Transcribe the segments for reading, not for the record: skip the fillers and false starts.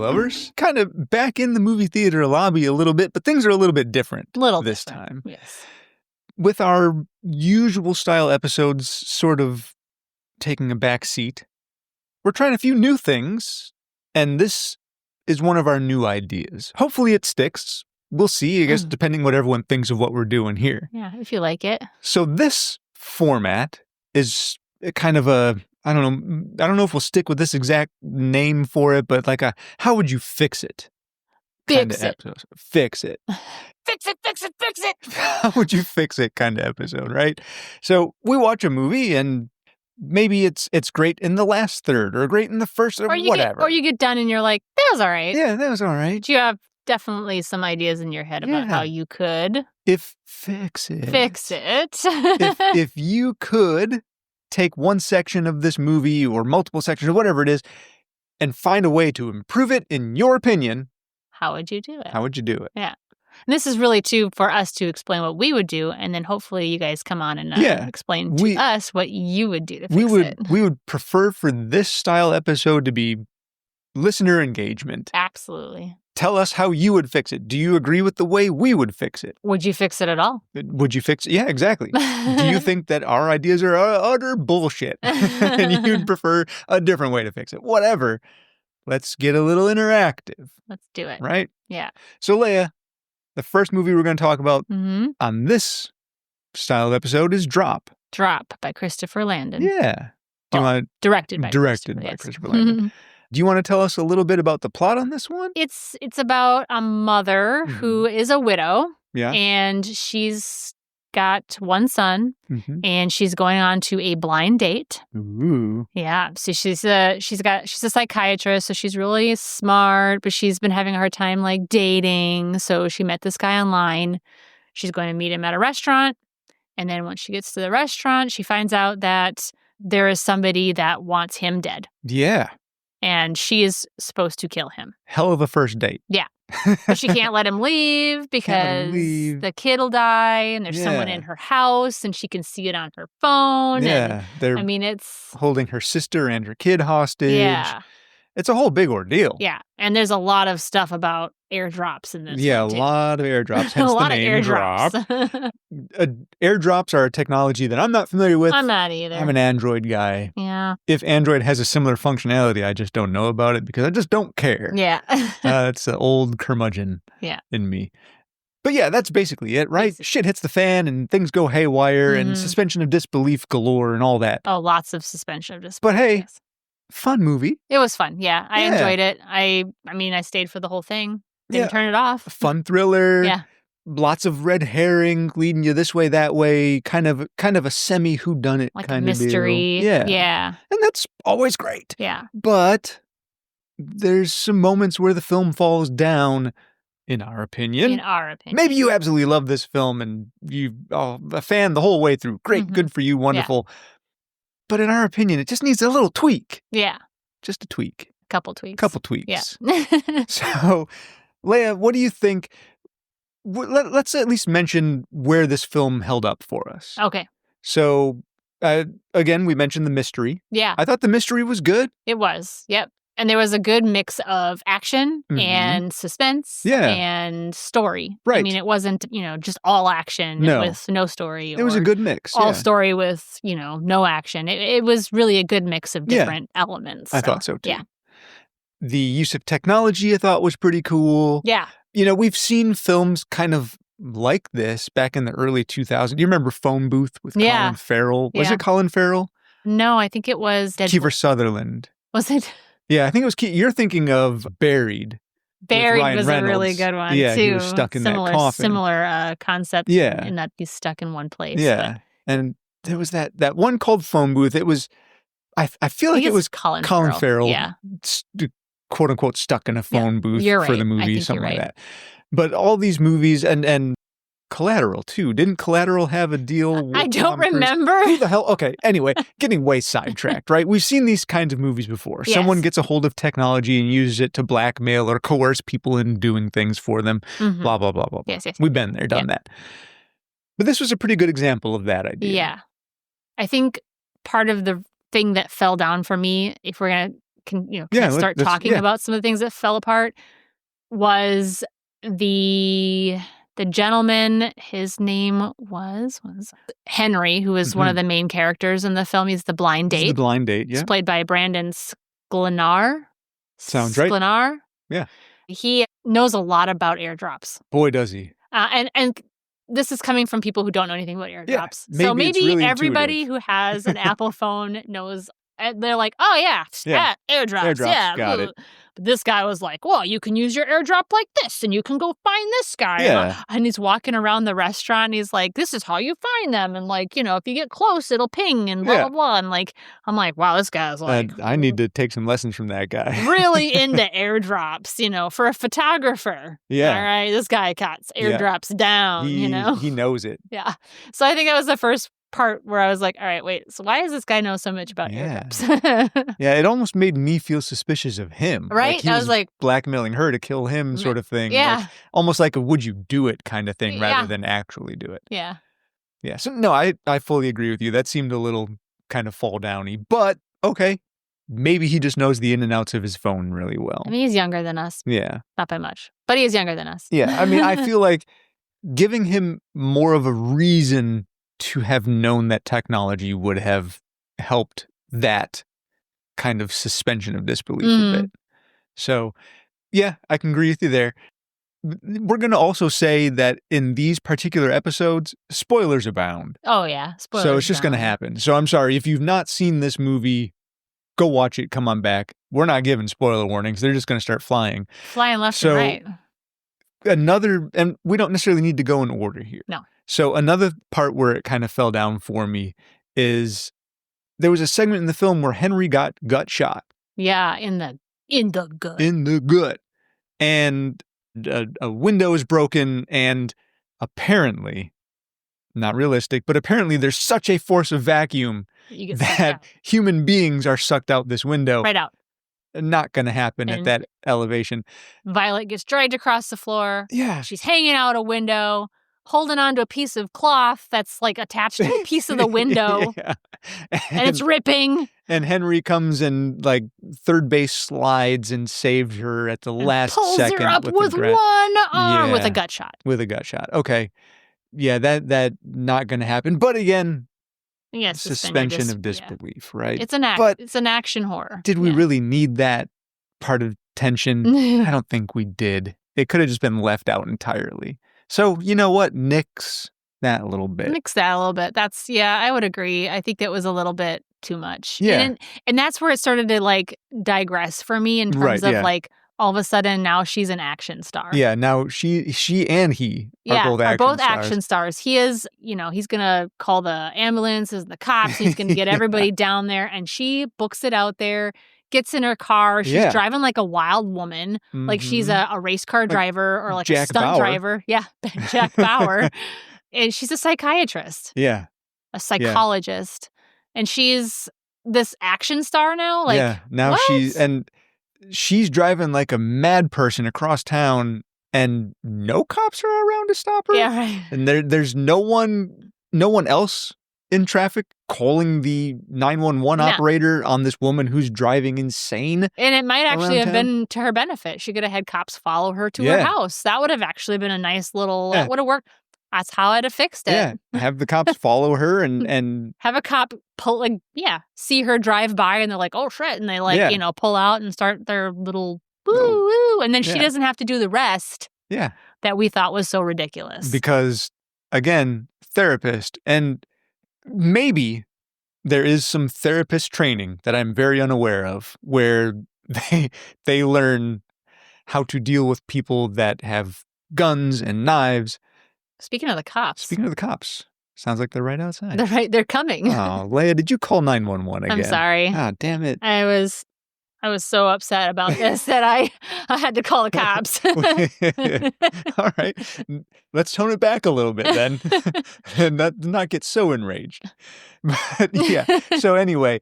lovers. Kind of back in the movie theater lobby a little bit, but things are a little bit different this time. Yes. With our usual style episodes sort of taking a back seat, we're trying a few new things, and this is one of our new ideas. Hopefully it sticks. We'll see, I guess, depending what everyone thinks of what we're doing here. Yeah, if you like it. So this format is kind of a, I don't know if we'll stick with this exact name for it, but like a, how would you fix it? Fix it. Fix it. Fix it, fix it, fix it. How would you fix it kind of episode, right? So we watch a movie and maybe it's great in the last third or great in the first or whatever. Or you get done and you're like, that was all right. Yeah, that was all right. You have definitely some ideas in your head about how you could fix it. Fix it. if you could take one section of this movie or multiple sections or whatever it is and find a way to improve it, in your opinion, how would you do it? How would you do it? Yeah. And this is really, too, for us to explain what we would do, and then hopefully you guys come on and explain to us what you would do to fix it. We would prefer for this style episode to be listener engagement. Absolutely. Tell us how you would fix it. Do you agree with the way we would fix it? Would you fix it at all? Would you fix it? Yeah, exactly. Do you think that our ideas are utter bullshit and you'd prefer a different way to fix it? Whatever. Let's get a little interactive. Let's do it. Right? Yeah. So, Leia, the first movie we're going to talk about on this style of episode is Drop. Drop by Christopher Landon. Yeah. Directed by Christopher Landon. Do you want to tell us a little bit about the plot on this one? It's about a mother who is a widow. Yeah. And she's got one son, and she's going on to a blind date. Ooh. Yeah. So she's a psychiatrist, so she's really smart, but she's been having a hard time like dating. So she met this guy online. She's going to meet him at a restaurant. And then once she gets to the restaurant, she finds out that there is somebody that wants him dead. Yeah. And she is supposed to kill him. Hell of a first date. Yeah. But she can't let him leave because the kid will die and there's someone in her house and she can see it on her phone. Yeah. And, it's holding her sister and her kid hostage. Yeah. It's a whole big ordeal. Yeah. And there's a lot of stuff about airdrops in this. Yeah, a lot of airdrops. Hence the name Drop. Airdrops are a technology that I'm not familiar with. I'm not either. I'm an Android guy. Yeah. If Android has a similar functionality, I just don't know about it because I just don't care. Yeah. It's the old curmudgeon in me. But yeah, that's basically it, right? Shit hits the fan and things go haywire and suspension of disbelief galore and all that. Oh, lots of suspension of disbelief. But hey, fun movie. It was fun. Yeah. I enjoyed it. I mean, I stayed for the whole thing. Didn't turn it off. A fun thriller. Yeah. Lots of red herring leading you this way, that way. Kind of a semi whodunit like kind a mystery. of deal. Yeah. Yeah. And that's always great. Yeah. But there's some moments where the film falls down, in our opinion. Maybe you absolutely love this film and you're a fan the whole way through. Great. Good for you. Wonderful. Yeah. But in our opinion, it just needs a little tweak. Yeah. Just a tweak. Couple tweaks. Yeah. Yeah. So, Leia, what do you think? Let's at least mention where this film held up for us. Okay. So, again, we mentioned the mystery. Yeah. I thought the mystery was good. It was. Yep. And there was a good mix of action and suspense and story. Right. I mean, it wasn't, just all action with no story. It was a good mix. All story with, no action. It was really a good mix of different elements. I thought so, too. Yeah. The use of technology I thought was pretty cool. Yeah. We've seen films kind of like this back in the early 2000s. Do you remember Phone Booth with Colin Farrell? Was it Colin Farrell? No, I think it was Kiefer Sutherland. Was it? Yeah, I think it was You're thinking of Buried. Buried was a really good one, too. Yeah, he was stuck in that coffin. Similar concept in that he's stuck in one place. Yeah, and there was that one called Phone Booth. It was, I feel like it was Colin Farrell. Yeah. Quote unquote stuck in a phone booth for the movie, something like that. But all these movies and Collateral too. Didn't Collateral have a deal? I don't remember. Who the hell? Okay. Anyway, getting way sidetracked, right? We've seen these kinds of movies before. Yes. Someone gets a hold of technology and uses it to blackmail or coerce people into doing things for them. Blah, blah, blah, blah. Yes. We've been there, done that. But this was a pretty good example of that idea. Yeah. I think part of the thing that fell down for me, if we're going to I start talking about some of the things that fell apart, was the gentleman. His name was Henry, who is one of the main characters in the film. He's the blind date. He's the blind date, yeah. He's played by Brandon Sklenar. Sounds right. Sklenar. Yeah. He knows a lot about airdrops. Boy, does he. And this is coming from people who don't know anything about airdrops. Yeah, so maybe really everybody intuitive. who has an Apple phone knows. They're like, oh, yeah, airdrops. Yeah, got it. But this guy was like, well, you can use your airdrop like this, and you can go find this guy. Yeah. And he's walking around the restaurant, and he's like, this is how you find them. And, like, if you get close, it'll ping, and blah, blah, blah. And, like, I'm like, wow, this guy's like... I need to take some lessons from that guy. really into airdrops, for a photographer. Yeah. All right, this guy cuts airdrops down, He knows it. Yeah. So I think that was the first part where I was like, all right, wait, so why does this guy know so much about airdrops? Yeah, it almost made me feel suspicious of him. Right? Like he I was like... blackmailing her to kill him sort of thing. Yeah. Like, almost like a would you do it kind of thing rather than actually do it. Yeah. Yeah. So, no, I fully agree with you. That seemed a little kind of fall downy. But, okay, maybe he just knows the in and outs of his phone really well. I mean, he's younger than us. Yeah. Not by much. But he is younger than us. Yeah. I mean, I feel like giving him more of a reason to have known that technology would have helped that kind of suspension of disbelief a bit. So, yeah, I can agree with you there. We're going to also say that in these particular episodes, spoilers abound. Oh, yeah. Spoilers so it's just going to happen. So I'm sorry. If you've not seen this movie, go watch it. Come on back. We're not giving spoiler warnings. They're just going to start flying. Flying left and right. And we don't necessarily need to go in order here. No. So another part where it kind of fell down for me is there was a segment in the film where Henry got gut shot. Yeah, in the gut. In the gut. And a window is broken, and apparently, not realistic, but apparently there's such a force of vacuum that human beings are sucked out this window. Right out. Not going to happen at that elevation. Violet gets dragged across the floor. Yeah. She's hanging out a window, holding onto a piece of cloth that's like attached to a piece of the window. Yeah. And it's ripping. And Henry comes and like third base slides and saves her at the last second. Pulls her up with one arm with a gut shot. With a gut shot. Okay. Yeah, that not going to happen. But again, suspension of disbelief, right? It's an action horror. Did we really need that part of tension? I don't think we did. It could have just been left out entirely. So, you know what? Nix that a little bit. I would agree. I think that was a little bit too much. Yeah. And that's where it started to like digress for me in terms of like all of a sudden now she's an action star. Yeah, now she and he are both action stars. He is, he's going to call the ambulances and the cops. He's going to get everybody down there, and she books it out there, gets in her car. She's driving like a wild woman. Like she's a race car driver or like Jack a stunt Bauer. driver. Yeah, Jack Bauer. And she's a psychiatrist. Yeah. A psychologist. Yeah. And she's this action star now? Like, yeah, now what? She's driving like a mad person across town, and no cops are around to stop her. Yeah, right. And there's no one else in traffic calling the 911 operator on this woman who's driving insane. And it might actually have been to her benefit. She could have had cops follow her to her house. That would have actually been a nice little. That would have worked. That's how I'd have fixed it. Yeah, have the cops follow her and have a cop see her drive by, and they're like, oh shit, and they pull out and start their little woo woo, and then she doesn't have to do the rest. Yeah, that we thought was so ridiculous. Because again, therapist, and maybe there is some therapist training that I'm very unaware of, where they learn how to deal with people that have guns and knives. Speaking of the cops. Sounds like they're right outside. They're coming. Oh, Leia, did you call 911 again? I'm sorry. Ah, damn it. I was so upset about this that I had to call the cops. All right. Let's tone it back a little bit then. And not get so enraged. But yeah. So anyway,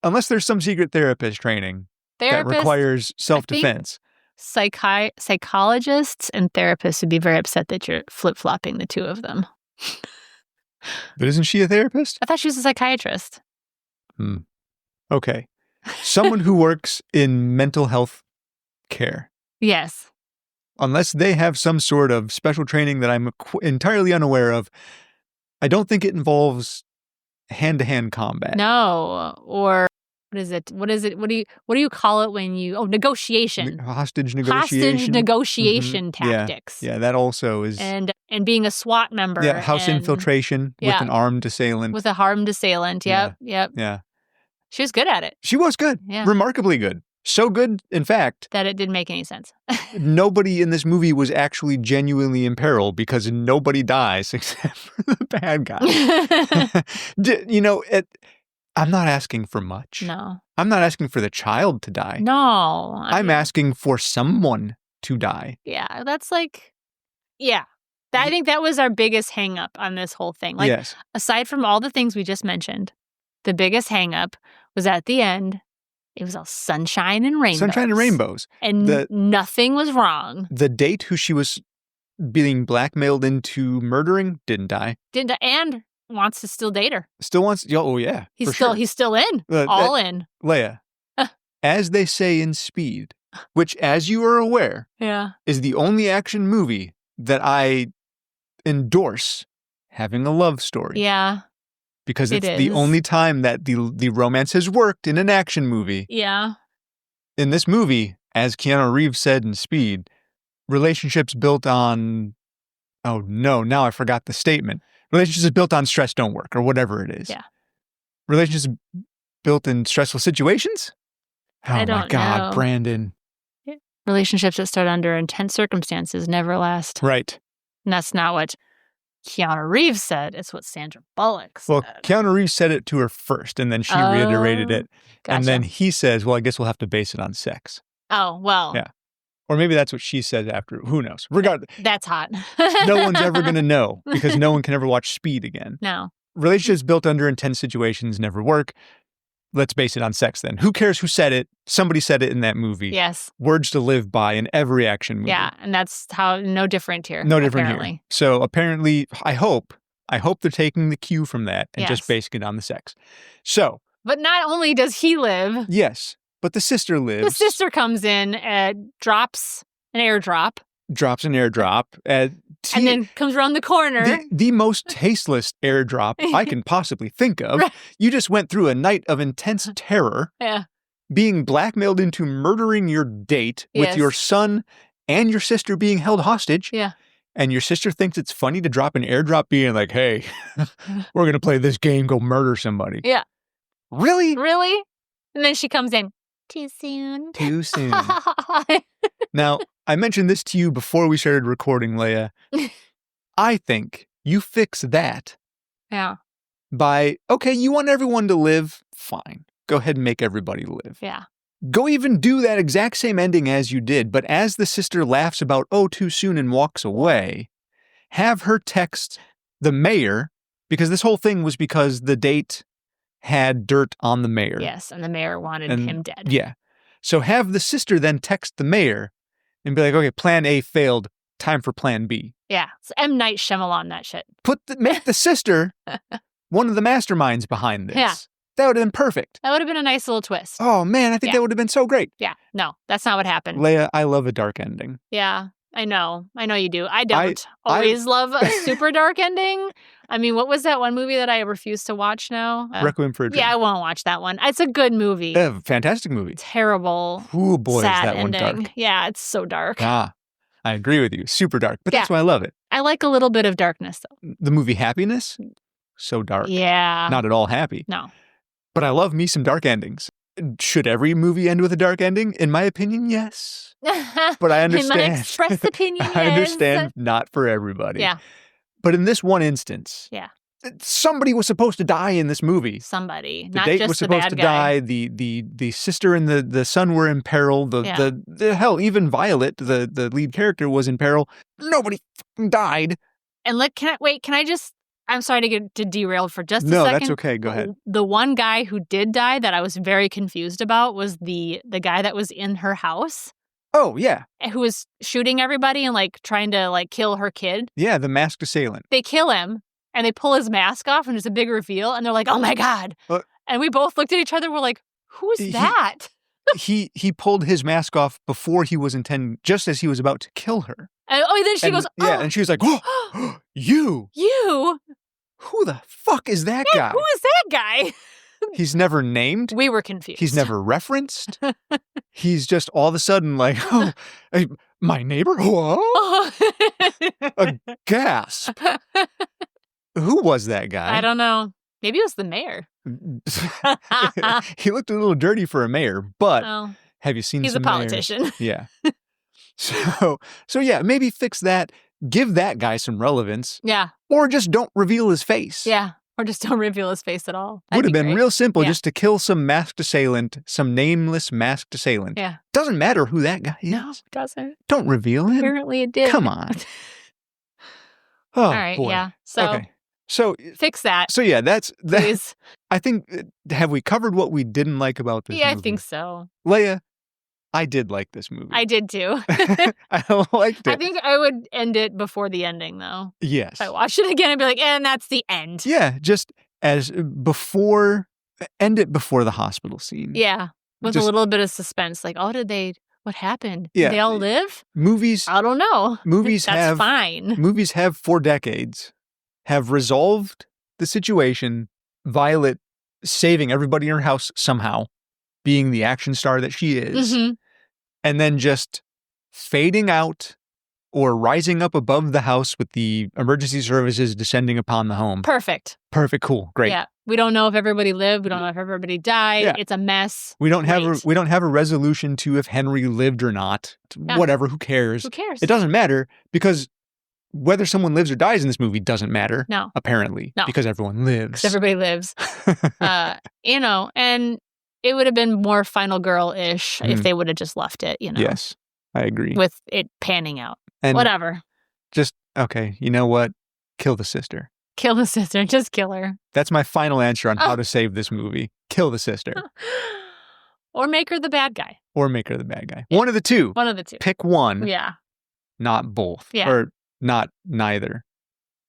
unless there's some secret therapist training that requires self-defense. Psychologists and therapists would be very upset that you're flip-flopping the two of them. But isn't she a therapist? I thought she was a psychiatrist. Okay. Someone who works in mental health care. Yes. Unless they have some sort of special training that I'm entirely unaware of, I don't think it involves hand-to-hand combat. No. Or what is it? What do you call it when you negotiation. Hostage negotiation. Hostage negotiation tactics. Yeah, that also is. And being a SWAT member. Yeah, house infiltration with an armed assailant. With a armed assailant. Yep. Yeah. She was good at it. She was good. Yeah. Remarkably good. So good, in fact, that it didn't make any sense. Nobody in this movie was actually genuinely in peril because nobody dies except for the bad guy. I'm not asking for much. No. I'm not asking for the child to die. No. I'm asking for someone to die. Yeah, that's like, yeah. I think that was our biggest hang up on this whole thing. Like, yes. Aside from all the things we just mentioned, the biggest hang up was at the end. It was all sunshine and rainbows. Sunshine and rainbows. And nothing was wrong. The date who she was being blackmailed into murdering didn't die. And wants to still date her. Still wants, oh yeah. He's still in. All in. Leia, as they say in Speed, which as you are aware, is the only action movie that I endorse having a love story. Yeah. Because it's the only time that the romance has worked in an action movie. Yeah. In this movie, as Keanu Reeves said in Speed, relationships built on, oh no, now I forgot the statement. Relationships built on stress don't work, or whatever it is. Yeah. Relationships built in stressful situations? Oh I don't my God, know. Brandon. Relationships that start under intense circumstances never last. Right. And that's not what Keanu Reeves said. It's what Sandra Bullock said. Well, Keanu Reeves said it to her first, and then she reiterated it. Gotcha. And then he says, well, I guess we'll have to base it on sex. Oh, well. Yeah. Or maybe that's what she said after. Who knows? Regardless. That's hot. No one's ever going to know because no one can ever watch Speed again. No. Relationships built under intense situations never work. Let's base it on sex then. Who cares who said it? Somebody said it in that movie. Yes. Words to live by in every action movie. Yeah, and that's how no different here. No different apparently. Here. So apparently, I hope they're taking the cue from that and just basing it on the sex. So. But not only does he live. Yes, but the sister lives. The sister comes in, drops an airdrop. Drops an airdrop. And then comes around the corner. The most tasteless airdrop I can possibly think of. Right. You just went through a night of intense terror. Yeah. Being blackmailed into murdering your date with your son and your sister being held hostage. Yeah. And your sister thinks it's funny to drop an airdrop being like, hey, we're going to play this game, go murder somebody. Yeah. Really? Really? And then she comes in. Too soon. Too soon. Now, I mentioned this to you before we started recording, Leia. I think you fix that. Yeah. By, okay, you want everyone to live? Fine. Go ahead and make everybody live. Yeah. Go even do that exact same ending as you did, but as the sister laughs about, oh, too soon and walks away, have her text the mayor, because this whole thing was because the date had dirt on the mayor. Yes, and the mayor wanted him dead. Yeah. So have the sister then text the mayor and be like, okay, plan A failed, time for plan B. Yeah. It's M. Night Shyamalan, that shit. Make the sister one of the masterminds behind this. Yeah. That would have been perfect. That would have been a nice little twist. Oh, man, I think that would have been so great. Yeah. No, that's not what happened. Leia, I love a dark ending. Yeah, I know. I know you do. I don't always love a super dark ending. I mean, what was that one movie that I refuse to watch now? Requiem for a Dream. Yeah, I won't watch that one. It's a good movie. Fantastic movie. Terrible. Ooh, boy, sad is that ending. one dark. Yeah, it's so dark. Ah, I agree with you. Super dark. But that's why I love it. I like a little bit of darkness, though. The movie Happiness? So dark. Yeah. Not at all happy. No. But I love me some dark endings. Should every movie end with a dark ending? In my opinion, yes. But I understand. In my express opinion, yes. I understand not for everybody. Yeah. But in this one instance, somebody was supposed to die in this movie. Somebody, the not date just was the supposed bad to guy. die. The sister and the son were in peril. The hell, even Violet, the lead character, was in peril. Nobody fucking died. And can I just? I'm sorry to get derailed for just a second. second. No, that's okay. Go ahead. The one guy who did die that I was very confused about was the guy that was in her house. Oh, yeah. Who was shooting everybody and trying to kill her kid. Yeah, the masked assailant. They kill him and they pull his mask off and it's a big reveal and they're like, oh my God. And we both looked at each other. We're like, Who's He- that? He pulled his mask off before he was intending, just as he was about to kill her. And then she goes, Yeah, and she was like, "Oh, you? You? Who the fuck is that guy? Who is that guy?" He's never named. We were confused. He's never referenced. He's just all of a sudden like, "Oh, hey, my neighbor? Whoa!" A gasp. Who was that guy? I don't know. Maybe it was the mayor. He looked a little dirty for a mayor, but Oh, have you seen he's a some mayors? politician. Yeah. So yeah, maybe fix that. Give that guy some relevance, Yeah. or just don't reveal his face. Yeah. Or just don't reveal his face at all. Would have been real simple Yeah. just to kill some masked assailant, some nameless masked assailant. Yeah. Doesn't matter who that guy is. No, it doesn't. Don't reveal him. Apparently it did. Come on. Oh, All right. boy. Yeah. So Okay. So fix that. yeah, that's that. Please. I think, have we covered what we didn't like about this Yeah, movie? I think so. Leia, I did like this movie. I did too. I liked it. I think I would end it before the ending, though. Yes. If I watched it again, I'd be like, and that's the end. Yeah, just as before, end it before the hospital scene. Yeah. With Just- a little bit of suspense. Like, what happened? Yeah. Did they all live? Movies I don't know. Movies That's have fine. movies have for decades have resolved the situation, Violet saving everybody in her house somehow, being the action star that she is, Mhm. and then just fading out or rising up above the house with the emergency services descending upon the home. Perfect. Perfect, cool, great. Yeah. We don't know if everybody lived. We don't know if everybody died. Yeah. It's a mess. We don't have Great. we don't have a resolution to if Henry lived or not. Yeah. Whatever, who cares? Who cares? It doesn't matter because whether someone lives or dies in this movie doesn't matter. No. Apparently. No. Because everyone lives. 'Cause everybody lives. And it would have been more Final Girl-ish if they would have just left it, Yes, I agree. with it panning out. And Whatever. just, okay, you know what? Kill the sister. Kill the sister. Just kill her. That's my final answer on how Oh. to save this movie. Kill the sister. Or make her the bad guy. Or make her the bad guy. Yeah. One of the two. One of the two. Pick one, Yeah. not both. Yeah. Or not neither.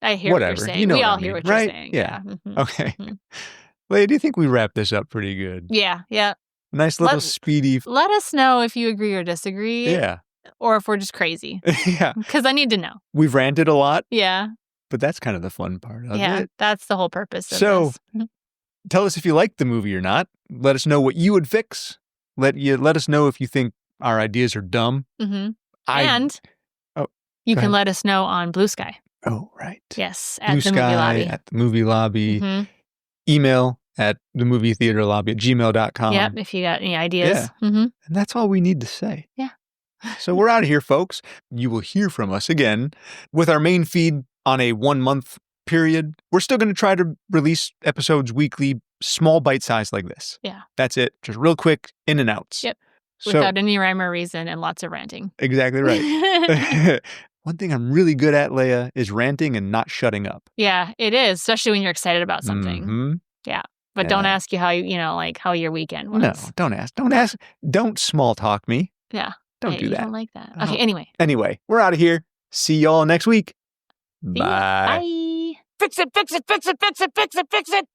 I hear what Whatever. you're saying. You know we what I all hear mean, what right? you're saying. Yeah. Mhm. Okay. Mhm. Leia, do you think we wrapped this up pretty good? Yeah. Yeah. Nice little Let- speedy. Let us know if you agree or disagree. Yeah. Or if we're just crazy. Yeah. Because I need to know. We've ranted a lot, Yeah. but that's kind of the fun part of Yeah. it. That's the whole purpose of So, this. Tell us if you liked the movie or not. Let us know what you would fix. Let us know if you think our ideas are dumb. Mm-hmm. I And Oh, you go can ahead. let us know on Blue Sky. Oh, right. Yes. At Blue the Sky movie lobby. at the movie lobby. Mhm. Email at themovietheaterlobby@gmail.com. Yep. If you got any ideas. Yeah. Mm-hmm. And that's all we need to say. Yeah. So we're out of here, folks. You will hear from us again with our main feed on a 1-month period. We're still going to try to release episodes weekly, small bite size like this. Yeah. That's it. Just real quick, in and outs. Yep. So, Without any rhyme or reason and lots of ranting. exactly right. One thing I'm really good at, Leia, is ranting and not shutting up. Yeah, it is, especially when you're excited about something. Mhm. But don't Yeah. ask you how like how your weekend was. No, don't ask. Don't ask. Don't small talk me. Yeah. Don't Hey, do you that. don't like that. I Okay, don't. anyway. Anyway, we're out of here. See y'all next week. See ya. Bye. Bye. Fix it, fix it, fix it, fix it, fix it, fix it.